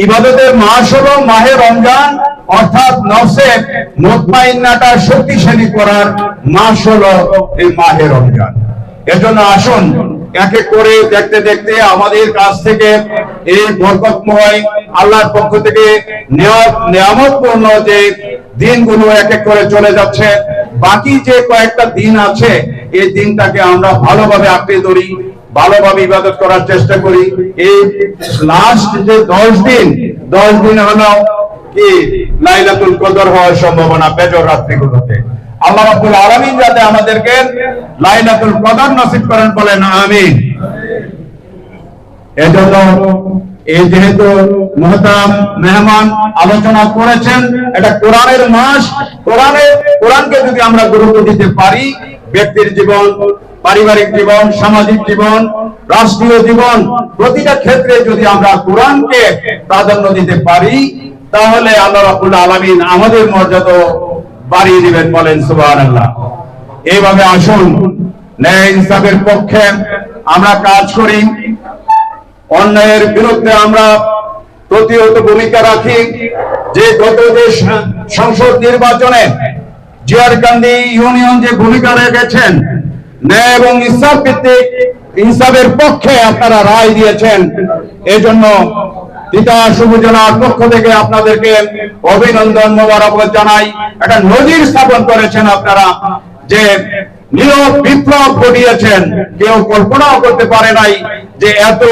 ইবাদতের মাস হলো মাহে রমজান, অর্থাৎ নফসে মুতমাইন্নাটা শক্তিশালী করার মাস হলো এই মাহে রমজান। এজন্য আসুন এক এক করে দেখতে দেখতে আমাদের কাছ থেকে এই বরকতময় আল্লাহর পক্ষ থেকে নিয়ামতপূর্ণ যে দিনগুলো এক এক করে চলে যাচ্ছে, বাকি যে কয়েকটা দিন আছে এই দিনটাকে আমরা ভালোভাবে আঁকড়ে ধরি, ভালোভাবে ইবাদত করার চেষ্টা করি। এই লাস্ট যে 10 দিন হলো কি লাইলাতুল কদর হওয়ার সম্ভাবনা বেজর রাত্রিগুলোতে। আল্লাহ রাব্বুল আলামিন যাতে আমাদেরকে লাইলাতুল কদর নসিব করেন, বলেন আমিন। এজন্য এই যেহেতু মুহতারাম মেহমান আলোচনা করেছেন, এটা কোরআনের মাস, কোরআনকে যদি আমরা গুরুত্ব দিতে পারি, ব্যক্তির জীবন, পারিবারিক জীবন, সামাজিক জীবন, রাষ্ট্রীয় জীবন, প্রতিটা ক্ষেত্রে যদি আমরা কোরআনকে প্রাধান্য দিতে পারি, তাহলে আল্লাহ রাব্বুল আলামিন আমাদের মর্যাদা বাড়িয়ে দিবেন, বলেন সুবহানাল্লাহ। এইভাবে আসুন ন্যায় ইনসাফের পক্ষে আমরা কাজ করি, অন্যায়ের বিরুদ্ধে আমরা প্রতিহত ভূমিকা রাখি। যে গত যে সংসদ নির্বাচনে জিয়ারকান্দি ইউনিয়ন যে ভূমিকা রেখেছেন, ন্যায় এবং ইনসাফ ভিত্তিক ইনসাফের পক্ষে আপনারা রায় দিয়েছেন, এজন্য তিতাস উপজেলার পক্ষ থেকে আপনাদেরকে অভিনন্দন মোবারকবাদ জানাই। একটা নজির স্থাপন করেছেন আপনারা, যে নীরব বিপ্লব ঘটিয়েছেন। কেউ কল্পনাও করতে পারে নাই যে এত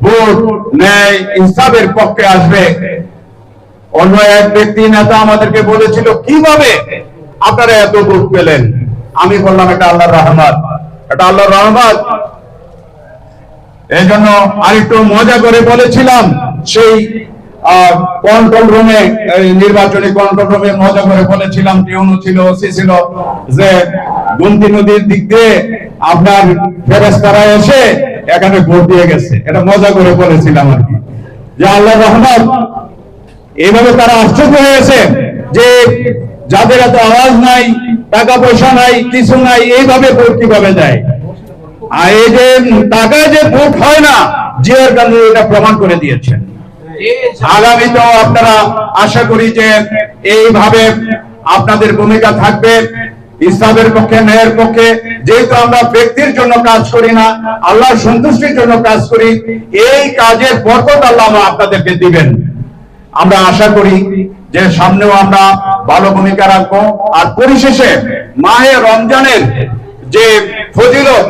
ভোট ন্যায় ইনসাফের পক্ষে আসবে। অন্য এক ব্যক্তি নেতা আমাদেরকে বলেছিল, কিভাবে আপনারা এত ভোট পেলেন? আমি বললাম, এটা আল্লাহর রহমত, এটা আল্লাহর রহমত। এই জন্য আরেকটু মজা করে বলেছিলাম, সেই কন্ট্রোল রুমে, নির্বাচনী কন্ট্রোল রুমে মজা করে বলেছিলাম, টিউনু ছিল, ওসি ছিল, যে গুমতি নদীর দিক দিয়ে আপনার ফেরেশতারা এসে এখানে ভোট দিয়ে গেছে। এটা মজা করে বলেছিলাম আর কি, যে আল্লাহর রহমত। এইভাবে তারা আশ্চর্য হয়েছে যে যাদের এত আওয়াজ নাই, টাকা পয়সা নাই, কিছু নাই, এইভাবে ভোট কিভাবে দেয়? আর এই যে টাকায় যে ভোট হয় না, জিয়ারকান্দি এটা প্রমাণ করে দিয়েছেন। আগামীতেও আপনারা আশা করি যে এইভাবে আপনাদের ভূমিকা থাকবে ইসলামের পক্ষে, ন্যায়ের পক্ষে। যেহেতু আমরা ব্যক্তির জন্য কাজ করি না, আল্লাহর সন্তুষ্টির জন্য কাজ করি, এই কাজের বরকত আল্লাহ আপনাদেরকে দিবেন। আমরা আশা করি যে সামনেও আমরা ভালো ভূমিকা রাখবো। আর পরিশেষে মাহে রমজানের যে ফজিলত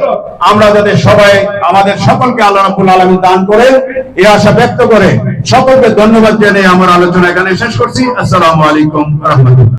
আমরা যাতে সবাই, আমাদের সকলকে আল্লাহ রাব্বুল আলামিন দান করেন, এই আশা ব্যক্ত করে সকলকে ধন্যবাদ জানিয়ে আমার আলোচনা এখানে শেষ করছি। আসসালামু আলাইকুম ওয়া রাহমাতুল্লাহ।